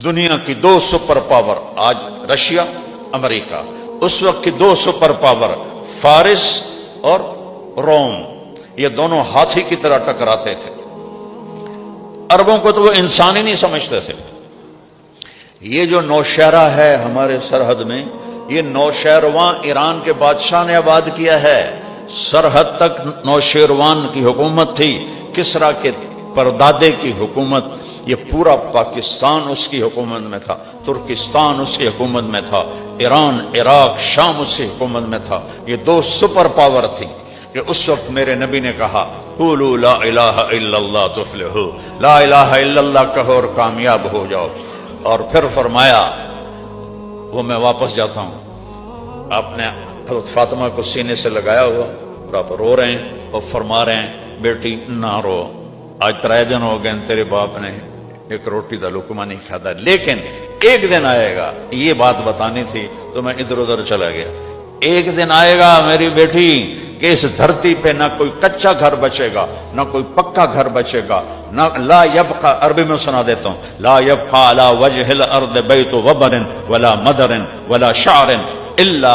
دنیا کی دو super power آج رشیا امریکہ، اس وقت کی دو سپر پاور فارس اور روم، یہ دونوں ہاتھی کی طرح ٹکراتے تھے۔ عربوں کو تو وہ انسان ہی نہیں سمجھتے تھے۔ یہ جو نوشہرہ ہے ہمارے سرحد میں، یہ نوشہرواں ایران کے بادشاہ نے آباد کیا ہے۔ سرحد تک نوشہروان کی حکومت تھی، کسریٰ کے پردادے کی حکومت، یہ پورا پاکستان اس کی حکومت میں تھا، ترکستان اس کی حکومت میں تھا، ایران، عراق، شام اس کی حکومت میں تھا۔ یہ دو سپر پاور تھی کہ اس وقت میرے نبی نے کہا قولوا لا الہ الا اللہ تفلحوا، لا الہ الا اللہ کہو اور کامیاب ہو جاؤ۔ اور پھر فرمایا، وہ میں واپس جاتا ہوں، آپ نے حضرت فاطمہ کو سینے سے لگایا ہوا اور آپ رو رہے ہیں اور فرما رہے ہیں بیٹی نہ رو، آج 3 دن ہو گئے تیرے باپ نے ایک روٹی دا لقمہ نہیں کھاتا، لیکن ایک دن آئے گا، یہ بات بتانی تھی تو میں ادھر ادھر چلا گیا۔ ایک دن آئے گا میری بیٹی کہ اس دھرتی پہ نہ کوئی کچا گھر بچے گا، نہ کوئی پکا گھر بچے گا، نہ لا یبقى، عربی میں سنا دیتا ہوں، لا يبقى على وجه الارض بیت وبر ولا مدر ولا شعر الا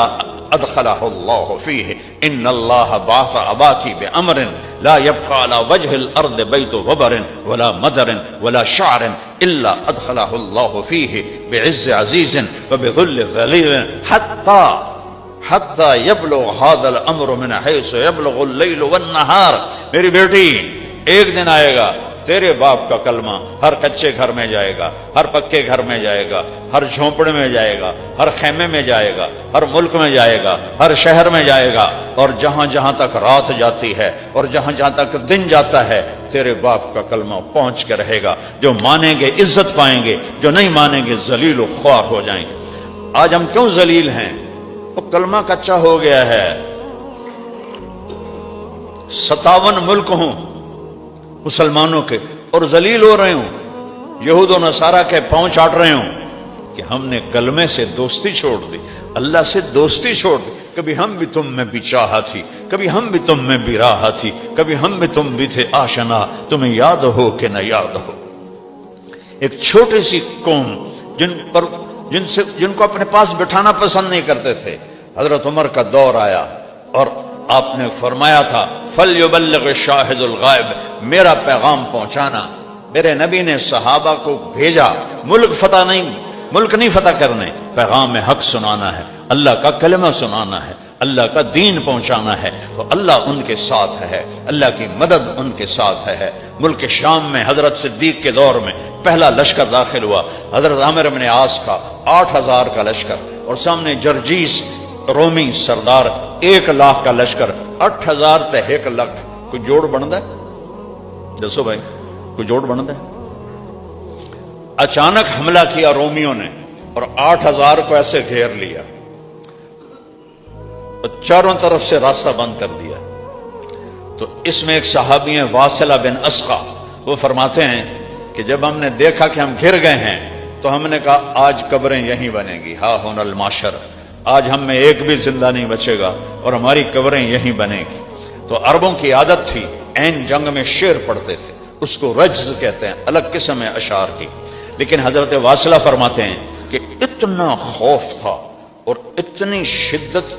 ادخلہ اللہ فیہ ان اللہ بعث اباکی بامر لا يبقى على وجه الارض بیت وبر ولا مدر ولا شعر الا ادخلہ اللہ فیہ بعز عزیز وبذل ذلیل حتی یبلغ هذا الامر من حیث یبلغ اللیل والنہار۔ میری بیٹی ایک دن آئے گا تیرے باپ کا کلمہ ہر کچے گھر میں جائے گا، ہر پکے گھر میں جائے گا، ہر جھونپڑے میں جائے گا، ہر خیمے میں جائے گا، ہر ملک میں جائے گا، ہر شہر میں جائے گا، اور جہاں جہاں تک رات جاتی ہے اور جہاں جہاں تک دن جاتا ہے تیرے باپ کا کلمہ پہنچ کے رہے گا۔ جو مانیں گے عزت پائیں گے، جو نہیں مانیں گے ذلیل و خوار ہو جائیں گے۔ آج ہم کیوں ذلیل ہیں؟ وہ کلمہ کچا ہو گیا ہے۔ 57 ملک ہوں مسلمانوں کے اور ذلیل ہو رہے ہوں، یہود و نصارہ کے پاؤں چاٹ رہے ہوں کہ ہم نے کلمے سے دوستی چھوڑ دی، اللہ سے دوستی چھوڑ دی۔ کبھی ہم بھی تم میں بھی چاہا تھی، کبھی ہم بھی تم میں بھی راہا تھی، کبھی ہم بھی تم بھی تھے آشنا، تمہیں یاد ہو کہ نہ یاد ہو۔ ایک چھوٹی سی قوم جن کو اپنے پاس بٹھانا پسند نہیں کرتے تھے، حضرت عمر کا دور آیا اور آپ نے فرمایا تھا فَلْيُبَلِّغِ الشَّاهِدُ الْغَائِبِ، میرا پیغام پہنچانا۔ میرے نبی نے صحابہ کو بھیجا، ملک نہیں فتح کرنے، پیغام حق سنانا ہے، اللہ کا کلمہ سنانا ہے، اللہ کا دین پہنچانا ہے۔ تو اللہ ان کے ساتھ ہے، اللہ کی مدد ان کے ساتھ ہے۔ ملک شام میں حضرت صدیق کے دور میں پہلا لشکر داخل ہوا، حضرت عامر بن عاص کا 8000 کا لشکر، اور سامنے جرجیس رومی سردار 1 لاکھ کا لشکر، 8000 تے 1 لاکھ، کوئی جوڑ بنتا ہے؟ دسو بھائی، کوئی جوڑ بنتا ہے؟ اچانک حملہ کیا رومیوں نے اور 8000 کو ایسے گھیر لیا، چاروں طرف سے راستہ بند کر دیا۔ تو اس میں ایک صحابی ہیں واصلہ بن اسقع، وہ فرماتے ہیں کہ جب ہم نے دیکھا کہ ہم گھر گئے ہیں تو ہم نے کہا آج قبریں یہیں بنیں گی، ہا ہن الماشر، آج ہم میں ایک بھی زندہ نہیں بچے گا اور ہماری قبریں یہیں بنے گی۔ تو عربوں کی عادت تھی عین جنگ میں شعر پڑھتے تھے، اس کو رجز کہتے ہیں، الگ قسم ہے اشعار کی۔ لیکن حضرت واصلہ فرماتے ہیں کہ اتنا خوف تھا اور اتنی شدت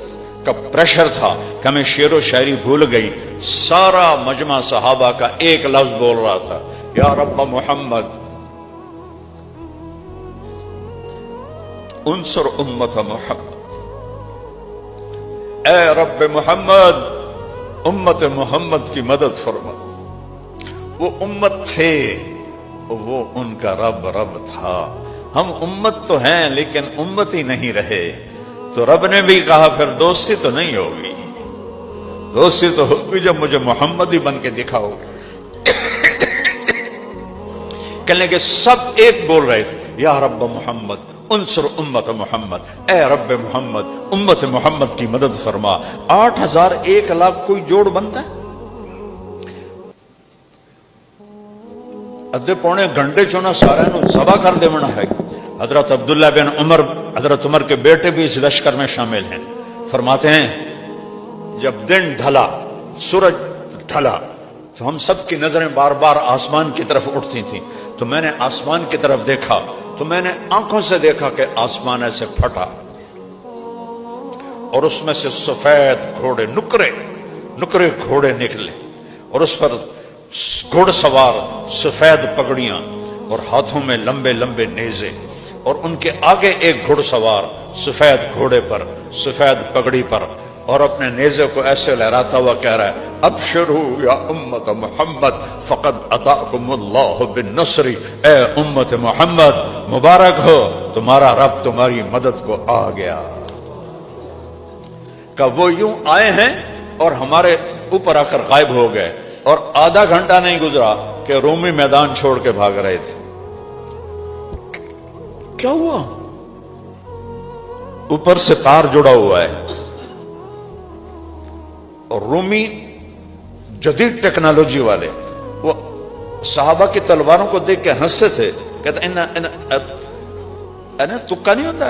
کا پریشر تھا کہ ہمیں شعر و شاعری بھول گئی۔ سارا مجمع صحابہ کا ایک لفظ بول رہا تھا، یا رب محمد انصر امت محمد، اے رب محمد امت محمد کی مدد فرما۔ وہ امت تھے، وہ ان کا رب تھا۔ ہم امت تو ہیں لیکن امت ہی نہیں رہے، تو رب نے بھی کہا پھر دوستی تو نہیں ہوگی، دوستی تو ہوگی جب مجھے محمد ہی بن کے دکھاؤ۔ کہنے کے سب ایک بول رہے تھے، یا رب محمد انصر امت محمد، اے رب محمد امت محمد کی مدد فرما۔ 8000 1 لاکھ کوئی جوڑ بنتا ہے؟ ادھے پونے گھنٹے چونا سارے نو ذبح کر دے منا ہے۔ حضرت عبداللہ بن عمر، حضرت عمر کے بیٹے بھی اس لشکر میں شامل ہیں، فرماتے ہیں جب دن ڈھلا، سورج ڈھلا، تو ہم سب کی نظریں بار بار آسمان کی طرف اٹھتی تھیں، تو میں نے آسمان کی طرف دیکھا تو میں نے آنکھوں سے دیکھا کہ آسمان ایسے پھٹا اور اس میں سے سفید گھوڑے نکرے گھوڑے نکلے اور اس پر گھوڑ سوار سفید پگڑیاں اور ہاتھوں میں لمبے لمبے نیزے اور ان کے آگے ایک گھوڑ سوار سفید گھوڑے پر سفید پگڑی پر اور اپنے نیزے کو ایسے لہراتا ہوا کہہ رہا ہے ابشروا یا امت محمد فقد اتاکم اللہ بالنصر، اے امت محمد مبارک ہو، تمہارا رب تمہاری مدد کو آ گیا۔ کہ وہ یوں آئے ہیں اور ہمارے اوپر آ کر غائب ہو گئے اور آدھا گھنٹہ نہیں گزرا کہ رومی میدان چھوڑ کے بھاگ رہے تھے۔ کیا ہوا؟ اوپر سے تار جڑا ہوا ہے اور رومی جدید ٹیکنالوجی والے وہ صحابہ کی تلواروں کو دیکھ کے ہنستے تھے، کہتے تکا نہیں ہوتا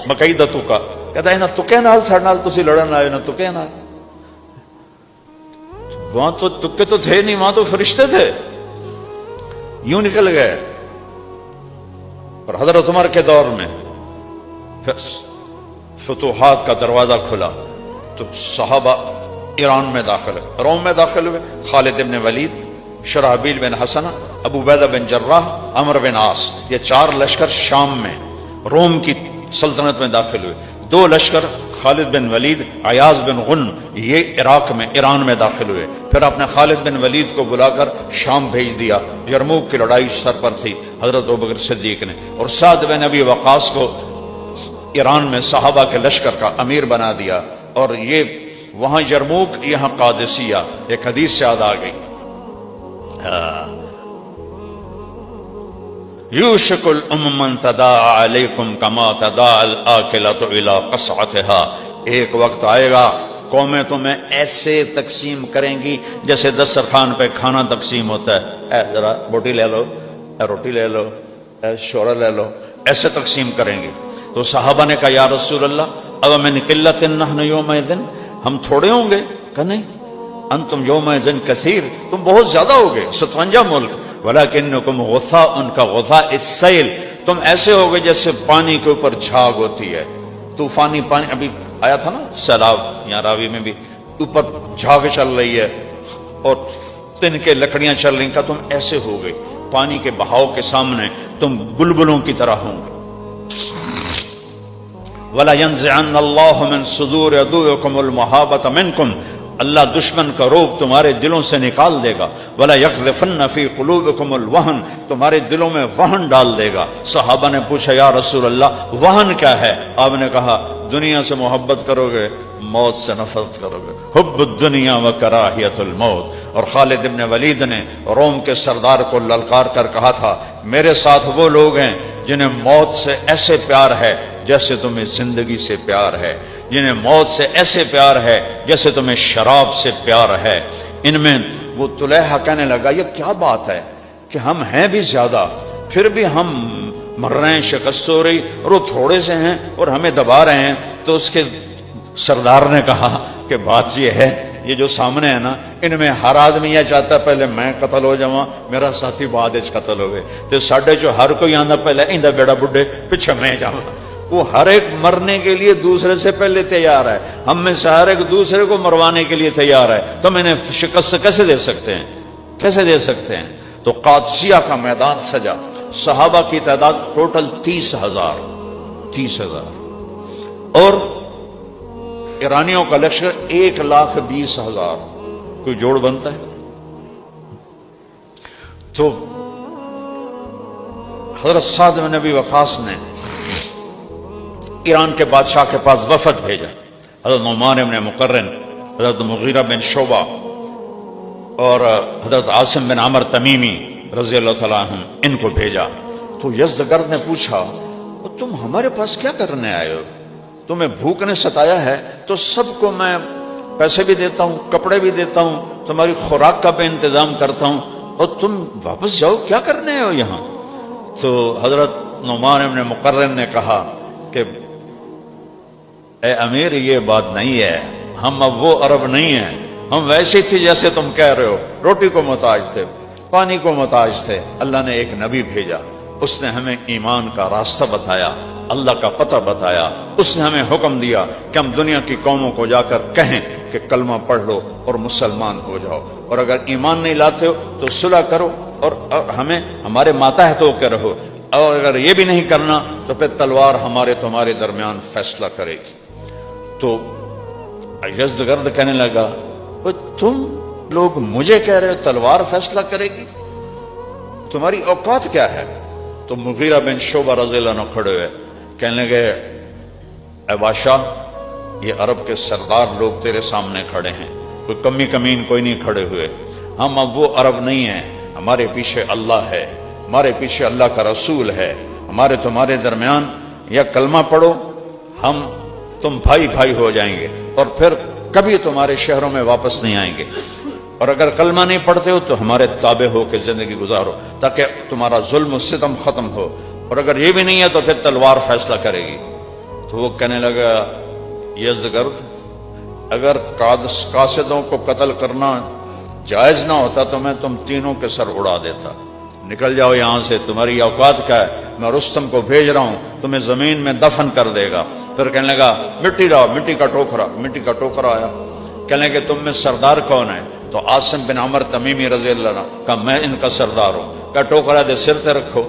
مکئی دا تکا، کہتا ہے تکے نال ساڈے نال تسی لڑن آئے، تکے نال، وہاں تو تکے تو تھے نہیں، وہاں تو فرشتے تھے، یوں نکل گئے۔ اور حضرت عمر کے دور میں فتوحات کا دروازہ کھلا تو صحابہ ایران میں داخل ہوئے، روم میں داخل ہوئے، خالد بن ولید، شرحبیل بن حسنہ، ابو عبیدہ بن جراح، عمرو بن عاص، یہ 4 لشکر شام میں روم کی سلطنت میں داخل ہوئے۔ 2 لشکر خالد بن ولید، عیاض بن غن، یہ عراق میں ایران میں داخل ہوئے۔ پھر آپ نے خالد بن ولید کو بلا کر شام بھیج دیا، یرموک کی لڑائی سر پر تھی حضرت ابوبکر صدیق نے، اور سعد بن ابی وقاص کو ایران میں صحابہ کے لشکر کا امیر بنا دیا، اور یہ وہاں یرموک یہاں قادسیہ، ایک حدیث سے یاد آ گئی، یوشک الامم تداعی علیکم کما تداعی الآکلۃ الی قصعتها، ایک وقت آئے گا قومیں تمہیں ایسے تقسیم کریں گی جیسے دسترخوان پہ کھانا تقسیم ہوتا ہے، اے ذرا بوٹی لے لو، اے روٹی لے لو، اے شورا لے لو، ایسے تقسیم کریں گے۔ تو صحابہ نے کہا یا رسول اللہ اب من قلت نحن یومئذ، ہم تھوڑے ہوں گے؟ کہ نہیں، انتم یومئذ کثیر، تم بہت زیادہ ہوگے، 57 ملک، ولکنکم غثاء، ان کا غثاء السیل، تم ایسے ہوگے جیسے پانی کے اوپر جھاگ ہوتی ہے، طوفانی پانی، ابھی آیا تھا نا سیلاب، یہاں راوی میں بھی، اوپر جھاگ چل رہی ہے اور تن کے لکڑیاں چل رہی ہیں، کہ تم ایسے ہوگے، پانی کے بہاؤ کے سامنے تم بلبلوں کی طرح ہوں گے۔ وَلَا يَنزِعَنَّ اللَّهُ مِن صُدُورِ عَدُوِّكُمُ الْمَحَابَةَ مِنكُمْ، اللہ دشمن کا روب تمہارے دلوں سے نکال دے گا، وَلَا يَقْذِفَنَّ فِي قُلُوبِكُمُ الْوَهْنَ، تمہارے دلوں میں وہن ڈال دے گا۔ صحابہ نے پوچھا یا رسول اللہ وہن کیا ہے؟ آپ نے کہا دنیا سے محبت کرو گے، موت سے نفرت کرو گے، حب الدنیا و کراہیت الموت۔ اور خالد بن ولید نے روم کے سردار کو للکار کر کہا تھا میرے ساتھ وہ لوگ ہیں جنہیں موت سے ایسے پیار ہے جیسے تمہیں زندگی سے پیار ہے، جنہیں موت سے ایسے پیار ہے جیسے تمہیں شراب سے پیار ہے۔ ان میں وہ طلحہ کہنے لگا یہ کیا بات ہے کہ ہم ہیں بھی زیادہ پھر بھی ہم مر رہے ہیں، شکست ہو رہی، اور وہ تھوڑے سے ہیں اور ہمیں دبا رہے ہیں۔ تو اس کے سردار نے کہا کہ بات یہ ہے، یہ جو سامنے ہے نا، ان میں ہر آدمی یہ چاہتا ہے پہلے میں قتل ہو جاؤں، میرا ساتھی بعد وچ قتل ہوئے، تو ساڈے جو ہر کوئی آندا پہلے ایندا بیڑا بڈھے پیچھے میں جاواں، وہ ہر ایک مرنے کے لیے دوسرے سے پہلے تیار ہے، ہم میں سے ہر ایک دوسرے کو مروانے کے لیے تیار ہے، تو میں نے شکست کیسے دے سکتے ہیں، کیسے دے سکتے ہیں؟ تو قادسیہ کا میدان سجا، صحابہ کی تعداد ٹوٹل 30,000 اور ایرانیوں کا لشکر 1,20,000، کوئی جوڑ بنتا ہے؟ تو حضرت سعد بن ابی وقاص نے ایران کے بادشاہ کے پاس وفد بھیجا، حضرت نعمان بن مقرن، حضرت مغیرہ بن شعبہ اور حضرت عاصم بن عمر تمیمی رضی اللہ تعالیٰ عنہ، ان کو بھیجا۔ تو یزدگرد نے پوچھا تم ہمارے پاس کیا کرنے آئے ہو؟ تمہیں بھوک نے ستایا ہے تو سب کو میں پیسے بھی دیتا ہوں، کپڑے بھی دیتا ہوں، تمہاری خوراک کا بھی انتظام کرتا ہوں، اور تم واپس جاؤ، کیا کرنے ہو یہاں؟ تو حضرت نعمان بن مقرن نے کہا کہ اے امیر یہ بات نہیں ہے، ہم اب وہ عرب نہیں ہیں، ہم ویسے تھے جیسے تم کہہ رہے ہو، روٹی کو محتاج تھے، پانی کو محتاج تھے، اللہ نے ایک نبی بھیجا اس نے ہمیں ایمان کا راستہ بتایا، اللہ کا پتہ بتایا، اس نے ہمیں حکم دیا کہ ہم دنیا کی قوموں کو جا کر کہیں کہ کلمہ پڑھ لو اور مسلمان ہو جاؤ، اور اگر ایمان نہیں لاتے ہو تو صلح کرو اور ہمیں ہمارے ماتحت ہو کے رہو، اور اگر یہ بھی نہیں کرنا تو پھر تلوار ہمارے تمہارے درمیان فیصلہ کرے گی۔ تو یزدگرد کہنے لگا تم لوگ مجھے کہہ رہے ہو تلوار فیصلہ کرے گی، تمہاری اوقات کیا ہے؟ تو مغیرہ بن شعبہ رضی اللہ عنہ کھڑے ہوئے کہنے لگے اے بادشاہ، یہ عرب کے سردار لوگ تیرے سامنے کھڑے ہیں، کوئی کمی کمین کوئی نہیں کھڑے ہوئے، ہم اب وہ عرب نہیں ہیں، ہمارے پیچھے اللہ ہے، ہمارے پیچھے اللہ کا رسول ہے، ہمارے تمہارے درمیان یا کلمہ پڑھو، تم بھائی بھائی ہو جائیں گے اور پھر کبھی تمہارے شہروں میں واپس نہیں آئیں گے، اور اگر کلمہ نہیں پڑھتے ہو تو ہمارے تابع ہو کے زندگی گزارو تاکہ تمہارا ظلم و ستم ختم ہو، اور اگر یہ بھی نہیں ہے تو پھر تلوار فیصلہ کرے گی۔ تو وہ کہنے لگا یزدگرد، اگر قاصدوں کو قتل کرنا جائز نہ ہوتا تو میں تم تینوں کے سر اڑا دیتا، نکل جاؤ یہاں سے، تمہاری اوقات کیا ہے، میں رستم کو بھیج رہا ہوں، تمہیں زمین میں دفن کر دے گا۔ پھر کہنے لگا مٹی لاؤ، مٹی کا ٹوکرا آیا، کہنے لگے تم میں سردار کون ہے؟ تو عاصم بن عمر تمیمی رضی اللہ عنہ کہا میں ان کا سردار ہوں، کہا ٹوکرا دے سر تے رکھو،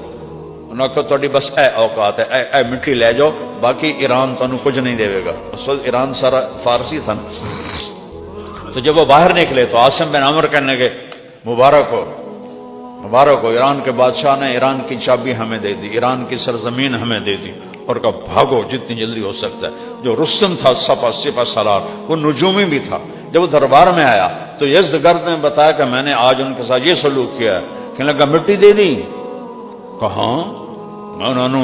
انہوں نے کہا تھوڑی بس اے اوقات ہے، اے مٹی لے جاؤ، باقی ایران تو کچھ نہیں دے گا، اس وقت ایران سارا فارسی تھا نا۔ تو جب وہ باہر نکلے تو عاصم بن عمر کہنے لگے مبارک ہو، ایران کے بادشاہ نے ایران کی چابی ہمیں دے دی، ایران کی سرزمین ہمیں دے دی، اور کہا بھاگو جتنی جلدی ہو سکتا ہے۔ جو رستم تھا سپہ سالار، وہ نجومی بھی تھا، جب وہ دربار میں آیا تو یزدگرد نے بتایا کہ میں نے آج ان کے ساتھ یہ سلوک کیا ہے، کہنے لگا مٹی دے دی، کہاں میں انہوں نے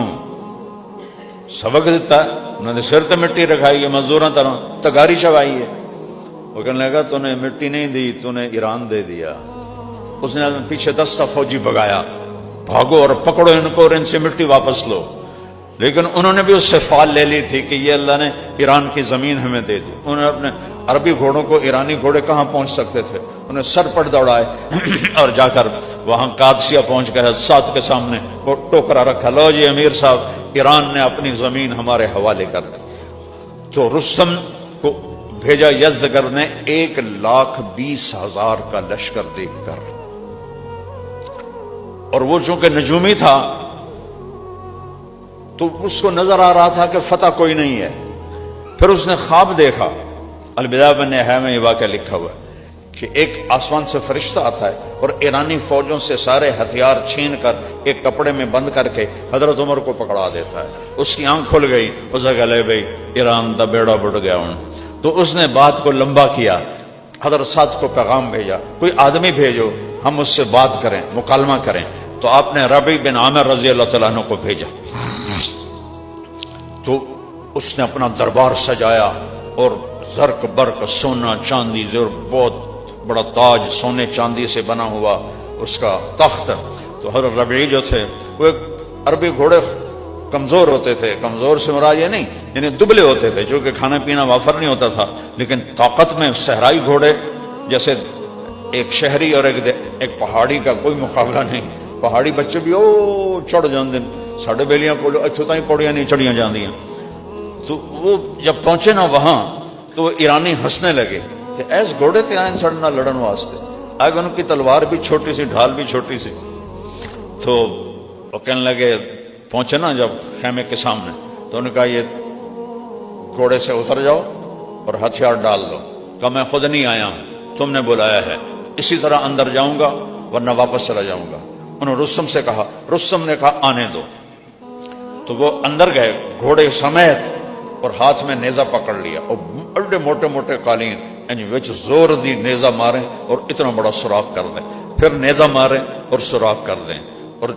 سبق دیتا ہے، انہوں نے سر تے مٹی رکھائی ہے، مزدوراں طرح تگاری چبائی ہے۔ وہ کہنے لگا تو نے مٹی نہیں دی، تو نے ایران دے دیا۔ اس نے پیچھے 10 فوجی بگایا، بھاگو اور پکڑو ان کو اور ان سے مٹی واپس لو، لیکن انہوں نے بھی اس سے فال لے لی تھی کہ یہ اللہ نے ایران کی زمین ہمیں دے دی۔ انہوں نے اپنے عربی گھوڑوں کو، ایرانی گھوڑے کہاں پہنچ سکتے تھے، انہیں سر پٹ دوڑائے اور جا کر وہاں قادسیہ پہنچ گئے، ساتھ کے سامنے وہ ٹوکرا رکھا، لو جی امیر صاحب، ایران نے اپنی زمین ہمارے حوالے کر دی۔ تو رستم کو بھیجا یزدگرد نے 1,20,000 کا لشکر دیکھ کر، اور وہ چونکہ نجومی تھا تو اس کو نظر آ رہا تھا کہ فتح کوئی نہیں ہے۔ پھر اس نے خواب دیکھا، البدایہ و النہایہ میں یہ واقعہ لکھا ہوا ہے کہ ایک آسمان سے فرشتہ آتا ہے اور ایرانی فوجوں سے سارے ہتھیار چھین کر ایک کپڑے میں بند کر کے حضرت عمر کو پکڑا دیتا ہے۔ اس کی آنکھ کھل گئی، اس نے کہا لے بھائی ایران دا بیڑا بڑھ گیا ہوں۔ تو اس نے بات کو لمبا کیا، حضرت سعد کو پیغام بھیجا کوئی آدمی بھیجو ہم اس سے بات کریں، مکالمہ کریں۔ تو آپ نے ربیع بن عامر رضی اللہ تعالیٰ عنہ کو بھیجا، تو اس نے اپنا دربار سجایا اور زرق برق سونا چاندی زور بہت بڑا تاج سونے چاندی سے بنا ہوا اس کا تخت۔ تو حضرت ربیع جو تھے وہ ایک عربی گھوڑے کمزور ہوتے تھے، کمزور سے مراد یہ نہیں یعنی دبلے ہوتے تھے، چونکہ کھانا پینا وافر نہیں ہوتا تھا، لیکن طاقت میں صحرائی گھوڑے جیسے ایک شہری اور ایک پہاڑی کا کوئی مقابلہ نہیں۔ پہاڑی بچے بھی چڑھ جاندے، ساڑھے بیلیاں پوڑو اتھو تائیں پوڑیاں نہیں چڑھیاں جاندیاں۔ تو وہ جب پہنچے نا وہاں تو وہ ایرانی ہنسنے لگے کہ ایس گھوڑے تے آئیں سڑنا لڑن واسطے، آگے ان کی تلوار بھی چھوٹی سی، ڈھال بھی چھوٹی سی۔ تو وہ کہنے لگے، پہنچے نا جب خیمے کے سامنے تو انہوں نے کہا یہ گھوڑے سے اتر جاؤ اور ہتھیار ڈال دو۔ کہا میں خود نہیں آیا ہوں، تم نے بلایا ہے، اسی طرح اندر جاؤں گا ورنہ واپس چلا جاؤں گا۔ انہوں نے رستم سے کہا، رستم نے کہا آنے دو۔ تو وہ اندر گئے گھوڑے سمیت اور ہاتھ میں نیزہ پکڑ لیا اور بڑے موٹے موٹے قالین یعنی وچ زور دی نیزہ ماریں اور اتنا بڑا سوراخ کر دیں، پھر نیزہ ماریں اور سوراخ کر دیں۔ اور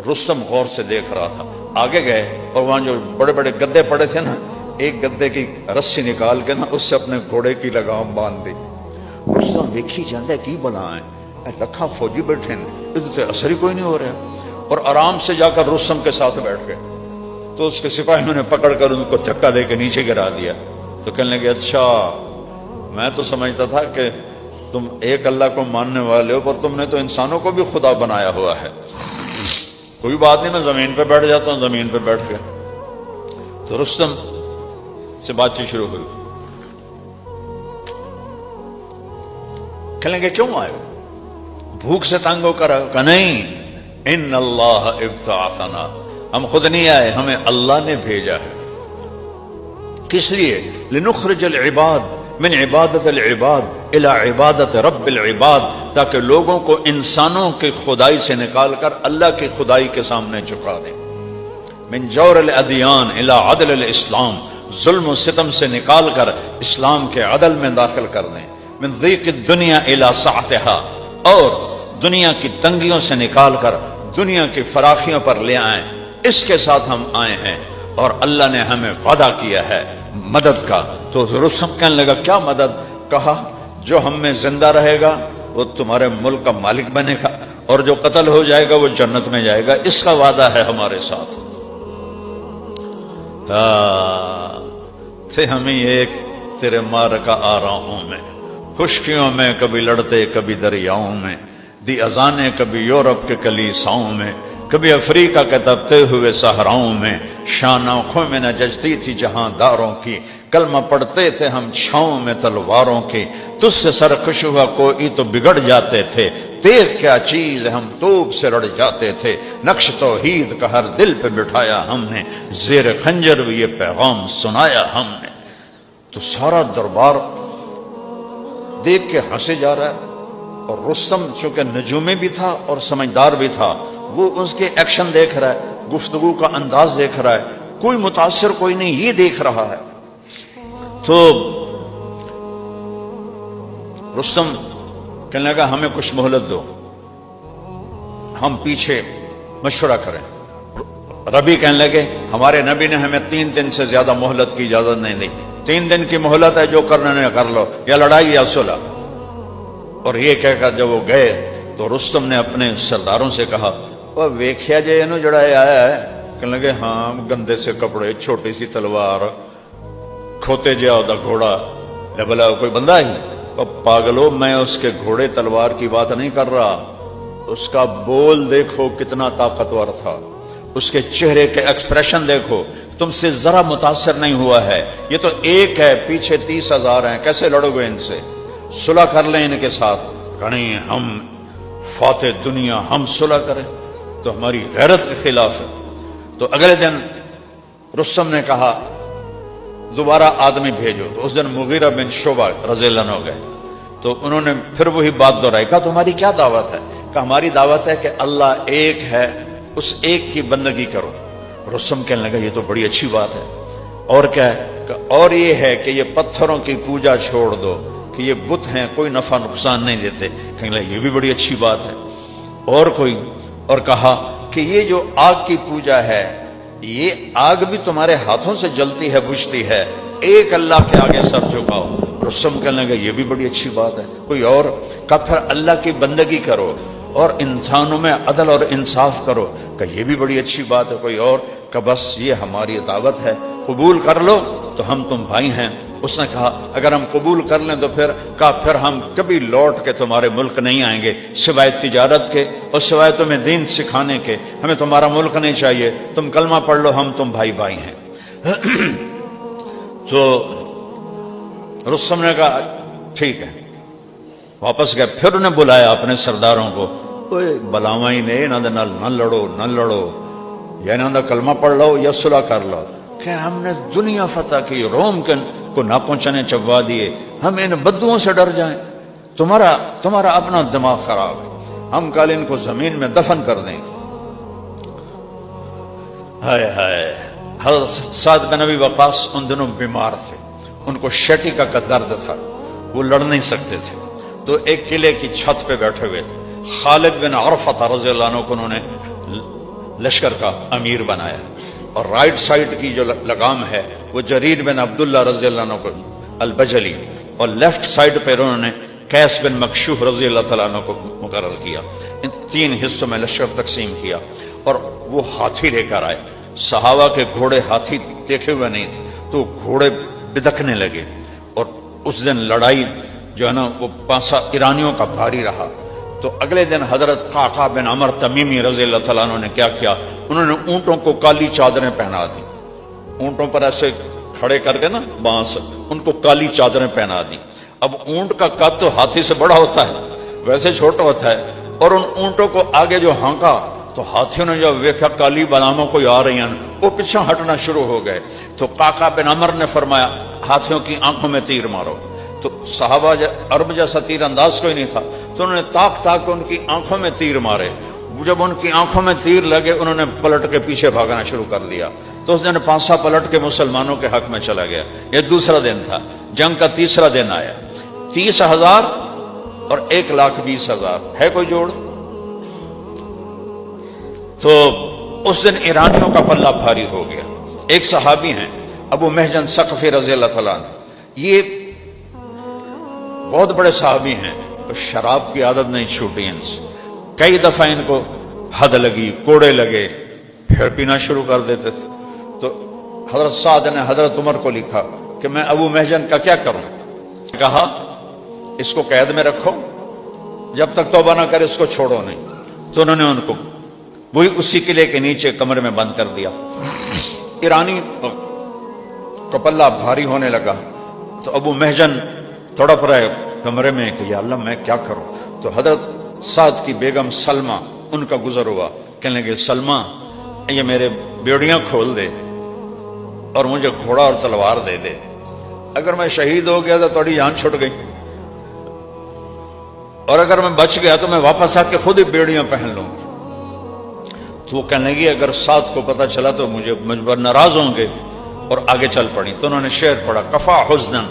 رستم غور سے دیکھ رہا تھا، آگے گئے اور وہاں جو بڑے بڑے گدے پڑے تھے نا، ایک گدے کی رسی نکال کے نا اس سے اپنے گھوڑے کی لگام باندھ دی۔ رستم ویکھی جاندے کی بلا ہے، لکھاں فوجی بیٹھے ہیں، ادھر تے اثر ہی کوئی نہیں ہو رہا، اور آرام سے جا کر رستم کے ساتھ بیٹھ گئے۔ تو اس کے سپاہیوں نے پکڑ کر ان کو دھکا دے کے نیچے گرا دیا۔ تو کہنے لگے اچھا میں تو سمجھتا تھا کہ تم ایک اللہ کو ماننے والے ہو، پر تم نے تو انسانوں کو بھی خدا بنایا ہوا ہے۔ کوئی بات نہیں، میں زمین پہ بیٹھ جاتا ہوں. زمین پہ بیٹھ گئے تو رستم سے بات چیت شروع ہوئی. کہنے لگے کیوں آئے؟ بھوک سے تنگ ہو کر آئے؟ کہ نہیں، ان اللہ ابتعثنا، ہم خود نہیں آئے، ہمیں اللہ نے بھیجا ہے. کس لیے؟ لنخرج العباد من عبادت العباد الى عبادت رب العباد، تاکہ لوگوں کو انسانوں کی خدائی سے نکال کر اللہ کی خدائی کے سامنے جھکا دیں. من جور الادیان الى عدل الاسلام، ظلم و ستم سے نکال کر اسلام کے عدل میں داخل کر دیں. من ضیق الدنیا الى سعتها، اور دنیا کی تنگیوں سے نکال کر دنیا کی فراخیوں پر لے آئیں. اس کے ساتھ ہم آئے ہیں اور اللہ نے ہمیں وعدہ کیا ہے مدد کا. تو رستم کہنے لگا کیا مدد؟ کہا جو ہم میں زندہ رہے گا وہ تمہارے ملک کا مالک بنے گا، اور جو قتل ہو جائے گا وہ جنت میں جائے گا. اس کا وعدہ ہے ہمارے ساتھ. تھے ہمیں ایک تیرے معرکہ آراؤں میں، خشکیوں میں کبھی لڑتے کبھی دریاؤں میں، دی اذانیں کبھی یورپ کے کلیساؤں میں، کبھی افریقہ کے تپتے ہوئے صحراؤں میں. شان آنکھوں میں نہ ججتی تھی جہاں داروں کی، کلمہ پڑھتے تھے ہم چھاؤں میں تلواروں کی. تجھ سے سرکش ہوا کوئی تو بگڑ جاتے تھے، دیکھ کیا چیز ہم توپ سے لڑ جاتے تھے. نقش توحید کا ہر دل پہ بٹھایا ہم نے، زیر خنجر بھی یہ پیغام سنایا ہم نے. تو سارا دربار دیکھ کے ہنسے جا رہا ہے، اور رستم چونکہ نجومی بھی تھا اور سمجھدار بھی تھا، وہ اس کے ایکشن دیکھ رہا ہے، گفتگو کا انداز دیکھ رہا ہے. کوئی متاثر کوئی نہیں، یہ دیکھ رہا ہے. تو رستم کہنے لگا ہمیں کچھ مہلت دو، ہم پیچھے مشورہ کریں. ربی کہنے لگے ہمارے نبی نے ہمیں 3 دن سے زیادہ مہلت کی اجازت نہیں دی. 3 دن کی مہلت ہے، جو کرنا ہے کر لو، یا لڑائی یا صلح. اور یہ کہہ کر جب وہ گئے تو رستم نے اپنے سرداروں سے کہا وہ ویکھیا جے انہوں جڑا آیا ہے؟ کہنے لگے ہاں، گندے سے کپڑے، چھوٹی سی تلوار، کھوتے جا دا گھوڑا. بلا کوئی بندہ ہی؟ پاگلو، میں اس کے گھوڑے تلوار کی بات نہیں کر رہا، اس کا بول دیکھو کتنا طاقتور تھا، اس کے چہرے کے ایکسپریشن دیکھو، تم سے ذرا متاثر نہیں ہوا ہے. یہ تو ایک ہے، پیچھے 30,000 ہیں، کیسے لڑو گے ان سے؟ صلح کر لیں ان کے ساتھ. کہیں ہم فاتح دنیا ہم صلح کریں تو ہماری غیرت کے خلاف ہے. تو اگلے دن رستم نے کہا دوبارہ آدمی بھیجو. تو اس دن مغیرہ بن شعبہ رضی اللہ عنہ گئے تو انہوں نے پھر وہی بات دہرائی. کہا تمہاری کیا دعوت ہے؟ کہ ہماری دعوت ہے کہ اللہ ایک ہے، اس ایک کی بندگی کرو. رستم کہنے لگا یہ تو بڑی اچھی بات ہے. اور کیا ہے؟ کہ اور یہ ہے کہ یہ پتھروں کی پوجا چھوڑ دو، کہ یہ بت ہیں، کوئی نفع نقصان نہیں دیتے. کہنے لگا یہ بھی بڑی اچھی بات ہے. اور کوئی؟ اور کہا کہ یہ جو آگ کی پوجا ہے، یہ آگ بھی تمہارے ہاتھوں سے جلتی ہے، بجھتی ہے، ایک اللہ کے آگے سر جھکاؤ. رستم کہنے لگا یہ بھی بڑی اچھی بات ہے. کوئی اور؟ کہ پھر اللہ کی بندگی کرو اور انسانوں میں عدل اور انصاف کرو. کہ یہ بھی بڑی اچھی بات ہے. کوئی اور؟ کہ بس یہ ہماری دعوت ہے، قبول کر لو تو ہم تم بھائی ہیں. اس نے کہا اگر ہم قبول کر لیں تو پھر ہم کبھی لوٹ کے تمہارے ملک نہیں آئیں گے، سوائے تجارت کے اور سوائے تمہیں دین سکھانے کے. ہمیں تمہارا ملک نہیں چاہیے، تم کلمہ پڑھ لو، ہم تم بھائی بھائی ہیں. تو رستم نے کہا ٹھیک ہے. واپس گئے. پھر انہیں بلایا اپنے سرداروں کو. بلاواں ہی نے نہ لڑو، یا انہوں نے کلمہ پڑھ لو یا صلح کر لو. کہ ہم نے دنیا فتح کی، روم کو نہ پہنچانے چبوا دیے، ہم ان بدوؤں سے ڈر جائیں؟ تمہارا اپنا دماغ خراب ہے، ہم کل ان کو زمین میں دفن کر دیں. ہائے ہائے. حضرت سعد بن ابی وقاص ان دنوں بیمار تھے، ان کو شٹیکا کا درد تھا، وہ لڑ نہیں سکتے تھے. تو ایک قلعے کی چھت پہ بیٹھے ہوئے تھے. خالد بن عرفہ رضی اللہ عنہ کو انہوں نے لشکر کا امیر بنایا، اور رائٹ سائڈ کی جو لگام ہے وہ جریر بن عبداللہ رضی اللہ عنہ کو البجلی، اور لیفٹ سائڈ پہ انہوں نے قیس بن مکشوف رضی اللہ تعالیٰ عنہ کو مقرر کیا. ان 3 حصوں میں لشکر تقسیم کیا، اور وہ ہاتھی لے کر آئے. صحابہ کے گھوڑے ہاتھی دیکھے ہوئے نہیں تھے تو گھوڑے بدکنے لگے. اور اس دن لڑائی جو ہے نا وہ پانسا ایرانیوں کا بھاری رہا. تو اگلے دن حضرت قعقاع بن عمر تمیمی رضی اللہ تعالیٰ عنہ نے کیا کیا، انہوں نے اونٹوں کو کالی چادریں پہنا دی، اونٹوں پر ایسے کھڑے کر کے نا بانس، ان کو کالی چادریں پہنا دی۔ اب اونٹ کا قد تو ہاتھی سے بڑا ہوتا ہے، ویسے چھوٹا ہوتا ہے، اور ان اونٹوں کو آگے جو ہانکا تو ہاتھیوں نے جب دیکھا کالی باداموں کوئی آ رہی ہیں، وہ پیچھے ہٹنا شروع ہو گئے۔ تو قعقاع بن عمر نے فرمایا ہاتھیوں کی آنکھوں میں تیر مارو، تو صحابہ عرب جیسا تیر انداز کوئی نہیں تھا، تو انہوں نے تاک کے ان کی آنکھوں میں تیر مارے۔ جب ان کی آنکھوں میں تیر لگے انہوں نے پلٹ کے پیچھے بھاگنا شروع کر دیا، تو اس دن پانسا پلٹ کے مسلمانوں کے حق میں چلا گیا۔ یہ دوسرا دن تھا، جنگ کا تیسرا دن آیا۔ 30,000 اور 1,20,000 ہے کوئی جوڑ؟ تو اس دن ایرانیوں کا پلہ بھاری ہو گیا۔ ایک صحابی ہیں ابو محجن ثقفی رضی اللہ تعالیٰ عنہ، یہ بہت بڑے صحابی ہیں، تو شراب کی عادت نہیں چھوٹی ان سے، کئی دفعہ ان کو حد لگی، کوڑے لگے، پھر پینا شروع کر دیتے تھے۔ تو حضرت سعد نے حضرت عمر کو لکھا کہ میں ابو محجن کا کیا کروں؟ کہا اس کو قید میں رکھو، جب تک توبہ نہ کرے اس کو چھوڑو نہیں۔ تو انہوں نے ان کو وہی اسی قلعے کے نیچے کمرے میں بند کر دیا۔ ایرانی کا پلہ بھاری ہونے لگا، تو ابو محجن تڑپ رہے کمرے میں کہ یا اللہ میں کیا کروں۔ تو حضرت سعد کی بیگم سلمہ ان کا گزر ہوا، کہنے لگے سلمہ یہ میرے بیڑیاں کھول دے اور مجھے گھوڑا اور تلوار دے دے، اگر میں شہید ہو گیا تو تھوڑی جان چھٹ گئی، اور اگر میں بچ گیا تو میں واپس آ کے خود ہی بیڑیاں پہن لوں گی۔ تو وہ کہنے لگی اگر سعد کو پتہ چلا تو مجھ پر ناراض ہوں گے، اور آگے چل پڑی۔ تو انہوں نے شعر پڑھا کفا حزنا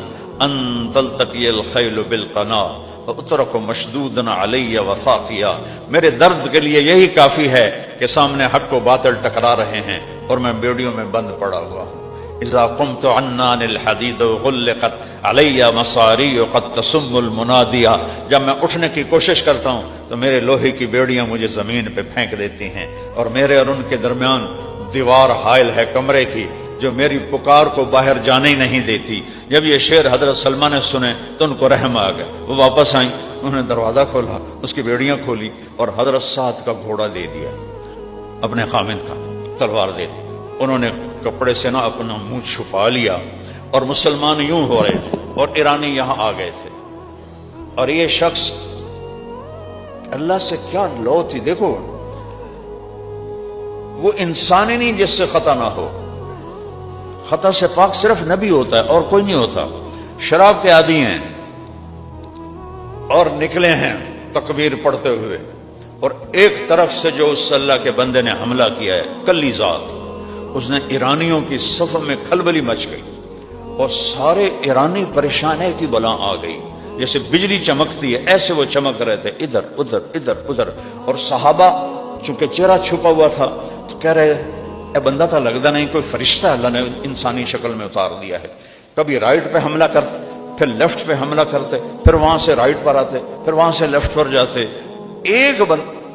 ان تلتقی الخیل بالقنا واترک مشدودا علی وثاقیا، میرے درد کے لیے یہی کافی ہے کہ سامنے حق و باطل ٹکرا رہے ہیں اور میں بیڑیوں میں بند پڑا ہوا ہوں۔ اذا قمت عنان الحدید غلقت علی مصاری قد تسم المنادیا، جب میں اٹھنے کی کوشش کرتا ہوں تو میرے لوہے کی بیڑیاں مجھے زمین پہ پھینک دیتی ہیں، اور میرے اور ان کے درمیان دیوار حائل ہے کمرے کی جو میری پکار کو باہر جانے ہی نہیں دیتی۔ جب یہ شعر حضرت سلمہ نے سنے تو ان کو رحم آ گیا، وہ واپس آئیں، انہوں نے دروازہ کھولا، اس کی بیڑیاں کھولی اور حضرت سعد کا گھوڑا دے دیا، اپنے خامند کا تلوار دے دی۔ انہوں نے کپڑے سے نہ اپنا منہ چھپا لیا، اور مسلمان یوں ہو رہے تھے اور ایرانی یہاں آ گئے تھے، اور یہ شخص اللہ سے کیا لو تھی، دیکھو وہ انسان ہی نہیں جس سے خطا نہ ہو، خطا سے پاک صرف نبی ہوتا ہے اور کوئی نہیں ہوتا۔ شراب کے عادی ہیں اور نکلے ہیں تکبیر پڑھتے ہوئے، اور ایک طرف سے جو اس اللہ کے بندے نے حملہ کیا ہے کلی ذات، اس نے ایرانیوں کی صف میں کھلبلی مچ گئی، اور سارے ایرانی پریشان ہے کہ بلا آ گئی، جیسے بجلی چمکتی ہے ایسے وہ چمک رہے تھے، ادھر ادھر ادھر ادھر۔ اور صحابہ چونکہ چہرہ چھپا ہوا تھا تو کہہ رہے اے بندہ تھا لگتا نہیں کوئی فرشتہ اللہ نے انسانی شکل میں اتار دیا ہے۔ کبھی رائٹ پہ حملہ کرتے، پھر لیفٹ پہ حملہ کرتے، پھر وہاں سے رائٹ پر آتے، پھر وہاں سے لیفٹ پر جاتے۔ ایک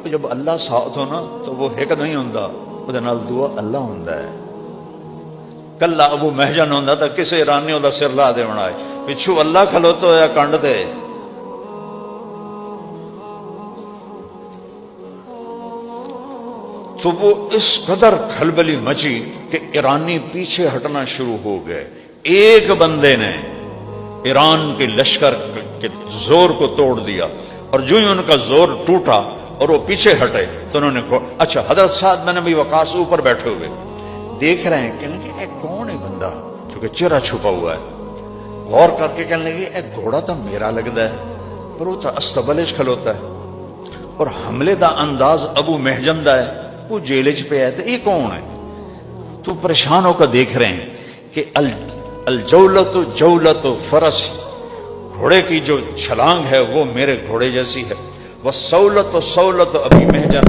جب اللہ ساتھ ہو نا تو وہ ایک نہیں ہوندا، وہ نال دعا اللہ ہوندا ہے۔ کلا ابو محجن ہوندا تا کسے ایرانی دا سر لا دے بنائے، پچھو اللہ کھلوتا ہوا کنڈ تے۔ تو وہ اس قدر کھلبلی مچی کہ ایرانی پیچھے ہٹنا شروع ہو گئے۔ ایک بندے نے ایران کے لشکر کے زور کو توڑ دیا، اور جو ہی ان کا زور ٹوٹا اور وہ پیچھے ہٹے تو انہوں نے اچھا حضرت سعد بن ابی وقاص اوپر بیٹھے ہوئے دیکھ رہے ہیں، کہنے لگے اے کون ہے بندہ کیونکہ چہرہ چھپا ہوا ہے، غور کر کے کہنے لگے اے گھوڑا تو میرا لگتا ہے، پر وہ تو استبلش کھلوتا ہے، اور حملے دا انداز ابو محجن دا ہے، وہ جیلج پہ آئے تھے، یہ کون ہے؟ تو پریشان ہو کر دیکھ رہے ہیں کہ الجولت جولت فرس، گھوڑے کی جو چھلانگ ہے وہ میرے گھوڑے جیسی ہے، وسولت سولت ابی محجن،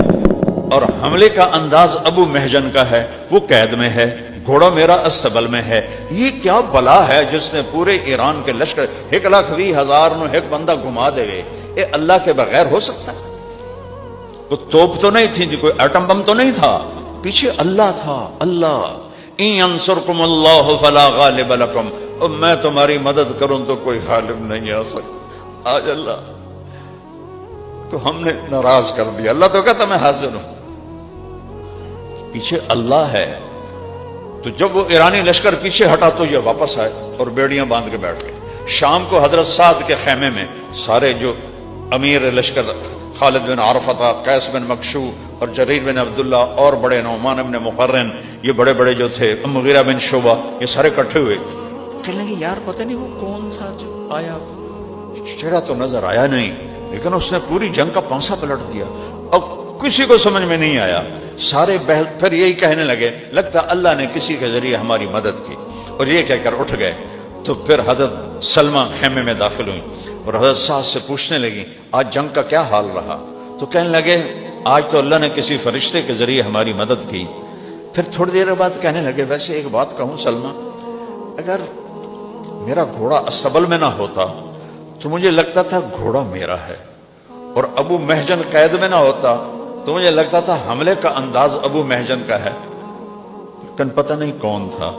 اور حملے کا انداز ابو محجن کا ہے، وہ قید میں ہے، گھوڑا میرا استبل میں ہے۔ یہ کیا بلا ہے جس نے پورے ایران کے لشکر 1,20,000 نو ایک بندہ گھما دے گئے؟ یہ اللہ کے بغیر ہو سکتا ہے؟ کوئی توپ تو نہیں تھی، کوئی ایٹم بم تو نہیں تھا، پیچھے اللہ تھا۔ اللہ ان ینصرکم اللہ فلا غالب لکم، اور میں تمہاری مدد کروں تو کوئی غالب نہیں آ سکتا۔ آج اللہ کو ہم نے ناراض کر دیا. اللہ تو کہتا میں حاضر ہوں, پیچھے اللہ ہے. تو جب وہ ایرانی لشکر پیچھے ہٹا تو یہ واپس آئے اور بیڑیاں باندھ کے بیٹھ گئے. شام کو حضرت سعد کے خیمے میں سارے جو امیر لشکر خالد بن عرفہ, قیس بن مکشو اور جریر بن عبداللہ اور بڑے نعمان بن مقرن, یہ بڑے بڑے جو تھے, مغیرہ بن شعبہ, یہ سارے اکٹھے ہوئے. کہنے لگے یار پتہ نہیں وہ کون تھا جو آیا, چہرہ تو نظر آیا نہیں لیکن اس نے پوری جنگ کا پانسا پلٹ دیا. اب کسی کو سمجھ میں نہیں آیا. سارے پھر یہی کہنے لگے لگتا اللہ نے کسی کے ذریعے ہماری مدد کی, اور یہ کہہ کر اٹھ گئے. تو پھر حضرت سلمہ خیمے میں داخل ہوئی اور حضرت سعد سے پوچھنے لگی آج جنگ کا کیا حال رہا. تو کہنے لگے آج تو اللہ نے کسی فرشتے کے ذریعے ہماری مدد کی. پھر تھوڑی دیر بعد کہنے لگے ویسے ایک بات کہوں سلمہ, اگر میرا گھوڑا استبل میں نہ ہوتا تو مجھے لگتا تھا گھوڑا میرا ہے, اور ابو محجن قید میں نہ ہوتا تو مجھے لگتا تھا حملے کا انداز ابو محجن کا ہے, لیکن پتہ نہیں کون تھا.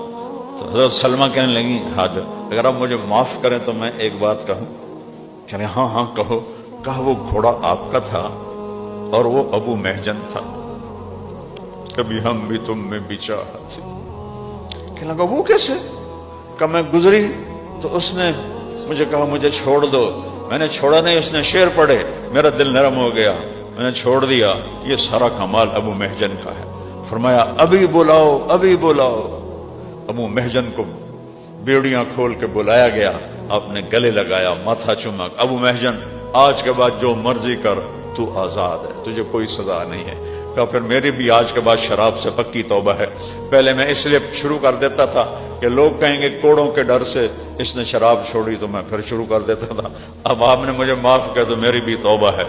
تو حضرت سلمہ کہنے لگی حاضر, اگر آپ مجھے معاف کریں تو میں ایک بات کہوں. کہنے ہاں ہاں کہو. کہا وہ گھوڑا آپ کا تھا اور وہ ابو محجن تھا, کبھی ہم بھی تم میں بچاہت. کہنے لگا وہ کیسے؟ کہ میں گزری تو اس نے مجھے کہا مجھے چھوڑ دو, میں نے چھوڑا نہیں, اس نے شعر پڑھے, میرا دل نرم ہو گیا, میں نے چھوڑ دیا. یہ سارا کمال ابو محجن کا ہے. فرمایا ابھی بلاؤ ابھی بلاؤ. ابو محجن کو بیڑیاں کھول کے بلایا گیا, آپ نے گلے لگایا, ماتھا چوما. ابو محجن آج کے بعد جو مرضی کر, تو آزاد ہے, تجھے کوئی سزا نہیں ہے. کہا پھر میری بھی آج کے بعد شراب سے پکی توبہ ہے. پہلے میں اس لیے شروع کر دیتا تھا کہ لوگ کہیں گے کوڑوں کے ڈر سے اس نے شراب چھوڑی, تو میں پھر شروع کر دیتا تھا. اب آپ نے مجھے معاف کیا تو میری بھی توبہ ہے.